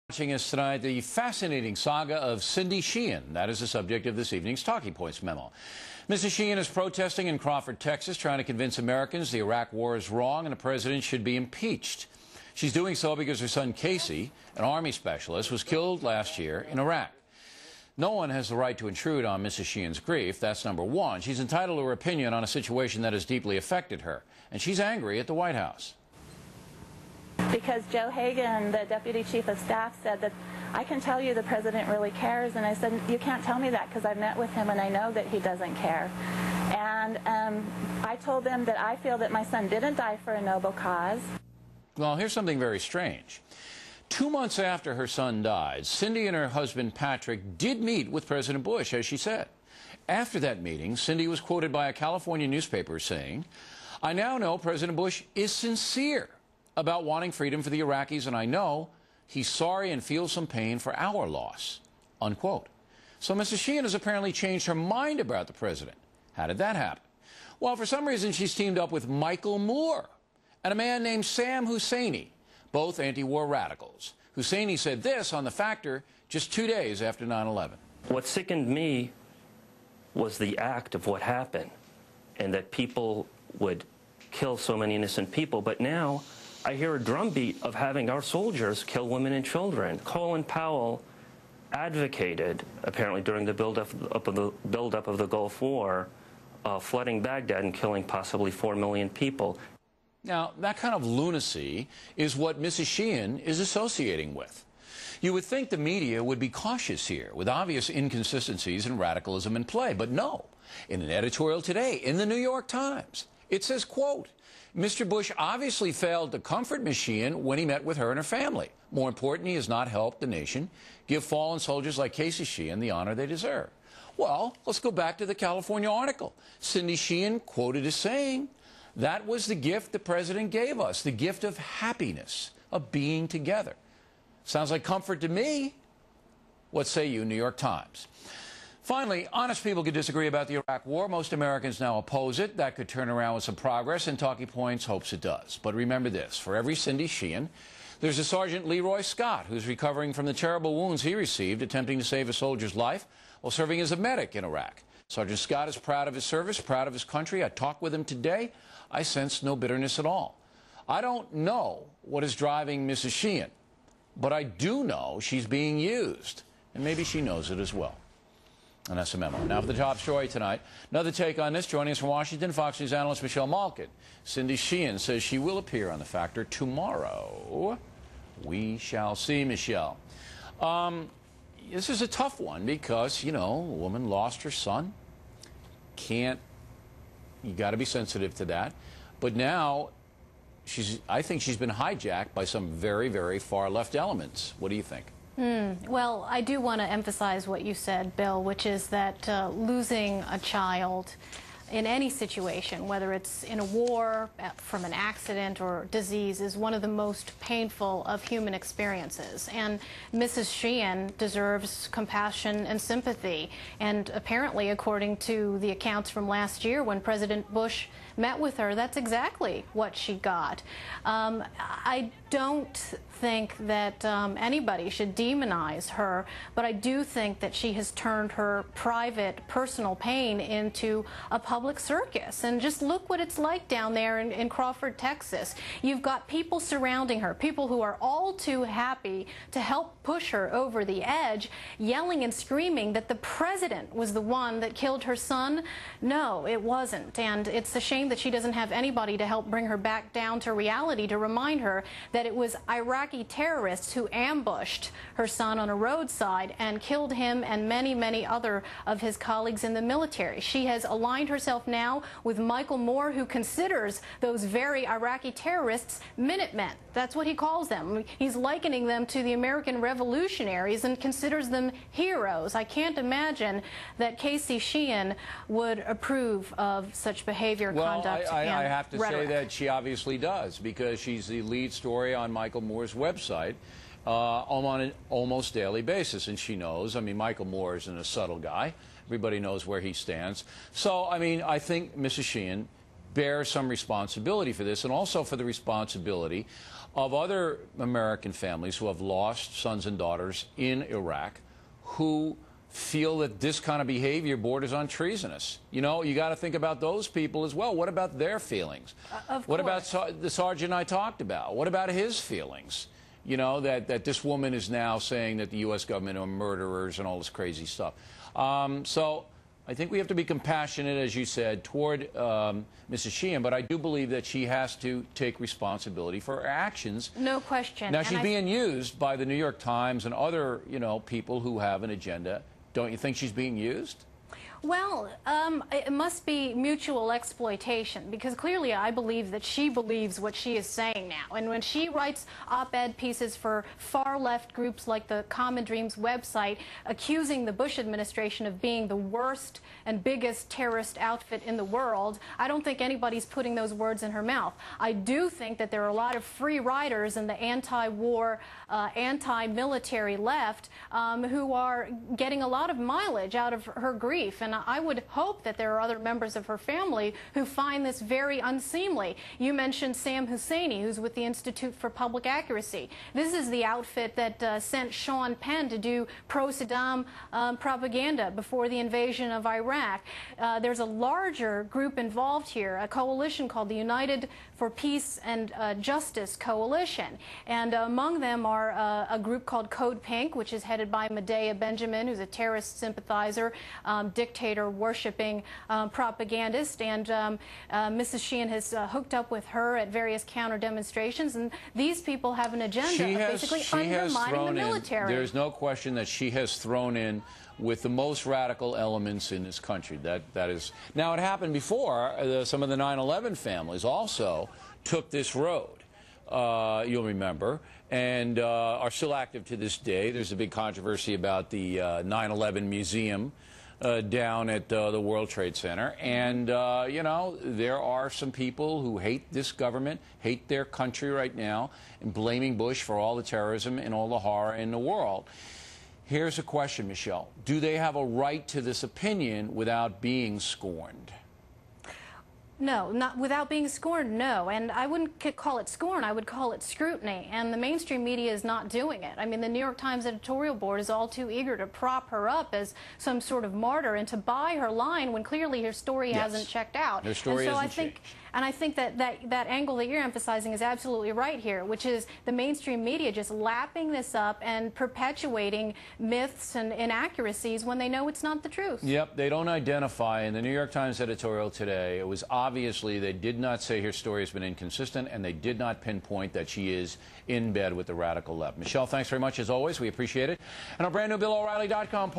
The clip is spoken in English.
Watching us tonight, the fascinating saga of Cindy Sheehan. That is the subject of this evening's Talking Points memo. Mrs. Sheehan is protesting in Crawford, Texas, trying to convince Americans the Iraq war is wrong and the president should be impeached. She's doing so because her son Casey, an Army specialist, was killed last year in Iraq. No one has the right to intrude on Mrs. Sheehan's grief. That's number one. She's entitled to her opinion on a situation that has deeply affected her, and she's angry at the White House. Because Joe Hagan, the Deputy Chief of Staff, said that I can tell you the president really cares, and I said, you can't tell me that because I've met with him and I know that he doesn't care. And I told them that I feel that my son didn't die for a noble cause. Well, here's something very strange. 2 months after her son died, Cindy and her husband Patrick did meet with President Bush, as she said. After that meeting, Cindy was quoted by a California newspaper saying, "I now know President Bush is sincere about wanting freedom for the Iraqis, and I know he's sorry and feels some pain for our loss," unquote. So Mrs. Sheehan has apparently changed her mind about the president. How did that happen? Well, for some reason, she's teamed up with Michael Moore and a man named Sam Husseini, both anti-war radicals. Husseini said this on The Factor just 2 days after 9/11. What sickened me was the act of what happened, and that people would kill so many innocent people. But now I hear a drumbeat of having our soldiers kill women and children. Colin Powell advocated, apparently during the buildup of the Gulf War, flooding Baghdad and killing possibly 4 million people. Now, that kind of lunacy is what Mrs. Sheehan is associating with. You would think the media would be cautious here, with obvious inconsistencies and radicalism in play. But no. In an editorial today in the New York Times, it says, quote, "Mr. Bush obviously failed to comfort Ms. Sheehan when he met with her and her family. More important, he has not helped the nation give fallen soldiers like Casey Sheehan the honor they deserve." Well, let's go back to the California article. Cindy Sheehan quoted as saying, "That was the gift the president gave us, the gift of happiness, of being together." Sounds like comfort to me. What say you, New York Times? Finally, honest people could disagree about the Iraq war. Most Americans now oppose it. That could turn around with some progress, and Talking Points hopes it does. But remember this, for every Cindy Sheehan, there's a Sergeant Leroy Scott who's recovering from the terrible wounds he received attempting to save a soldier's life while serving as a medic in Iraq. Sergeant Scott is proud of his service, proud of his country. I talked with him today. I sense no bitterness at all. I don't know what is driving Mrs. Sheehan, but I do know she's being used, and maybe she knows it as well. And that's a memo. Now for the top story tonight. Another take on this. Joining us from Washington, Fox News analyst Michelle Malkin. Cindy Sheehan says she will appear on The Factor tomorrow. We shall see, Michelle. This is a tough one because, you know, a woman lost her son. You got to be sensitive to that. But now, I think she's been hijacked by some very, very far-left elements. What do you think? Well, I do want to emphasize what you said, Bill, which is that losing a child in any situation, whether it's in a war, from an accident or disease, is one of the most painful of human experiences. And Mrs. Sheehan deserves compassion and sympathy. And apparently, according to the accounts from last year when President Bush met with her, that's exactly what she got. I don't think that anybody should demonize her, but I do think that she has turned her private, personal pain into a public circus. And just look what it's like down there in Crawford, Texas. You've got people surrounding her, people who are all too happy to help push her over the edge, yelling and screaming that the president was the one that killed her son. No, it wasn't. And it's a shame that she doesn't have anybody to help bring her back down to reality, to remind her that it was Iraqi terrorists who ambushed her son on a roadside and killed him and many, many other of his colleagues in the military. She has aligned herself now with Michael Moore, who considers those very Iraqi terrorists Minutemen. That's what he calls them. He's likening them to the American revolutionaries and considers them heroes. I can't imagine that Casey Sheehan would approve of such behavior, conduct, I and have to rhetoric. say that she obviously does, because she's the lead story on Michael Moore's website on an almost daily basis. And she knows, I mean, Michael Moore isn't a subtle guy. Everybody knows where he stands. So, I mean, I think Mrs. Sheehan bears some responsibility for this, and also for the responsibility of other American families who have lost sons and daughters in Iraq who feel that this kind of behavior borders on treasonous. You know, you got to think about those people as well. What about their feelings? What about the sergeant I talked about? What about his feelings? You know, that this woman is now saying that the U.S. government are murderers and all this crazy stuff. So I think we have to be compassionate, as you said, toward Mrs. Sheehan, but I do believe that she has to take responsibility for her actions. No question. Now, she's being used by the New York Times and other, you know, people who have an agenda. Don't you think she's being used? Well, it must be mutual exploitation, because clearly I believe that she believes what she is saying now. And when she writes op-ed pieces for far-left groups like the Common Dreams website, accusing the Bush administration of being the worst and biggest terrorist outfit in the world, I don't think anybody's putting those words in her mouth. I do think that there are a lot of free riders in the anti-war, anti-military left who are getting a lot of mileage out of her grief. And I would hope that there are other members of her family who find this very unseemly. You mentioned Sam Husseini, who's with the Institute for Public Accuracy. This is the outfit that sent Sean Penn to do pro-Saddam propaganda before the invasion of Iraq. There's a larger group involved here, a coalition called the United for Peace and Justice Coalition. And among them are a group called Code Pink, which is headed by Medea Benjamin, who's a terrorist sympathizer, dictator-worshipping propagandist, and Mrs. Sheehan has hooked up with her at various counter-demonstrations, and these people have an agenda of basically undermining the military. There's no question that she has thrown in with the most radical elements in this country. That is. Now, it happened before. Some of the 9/11 families also took this road. You'll remember, and are still active to this day. There's a big controversy about the 9/11 museum down at the World Trade Center. And, you know, there are some people who hate this government, hate their country right now, and blaming Bush for all the terrorism and all the horror in the world. Here's a question, Michelle. Do they have a right to this opinion without being scorned? No, not without being scorned, no. And I wouldn't call it scorn, I would call it scrutiny. And the mainstream media is not doing it. I mean, the New York Times editorial board is all too eager to prop her up as some sort of martyr and to buy her line when clearly her story hasn't checked out. Her story hasn't changed. And I think that angle that you're emphasizing is absolutely right here, which is the mainstream media just lapping this up and perpetuating myths and inaccuracies when they know it's not the truth. Yep, they don't identify. In the New York Times editorial today, it was obviously they did not say her story has been inconsistent, and they did not pinpoint that she is in bed with the radical left. Michelle, thanks very much as always. We appreciate it. And our brand new BillO'Reilly.com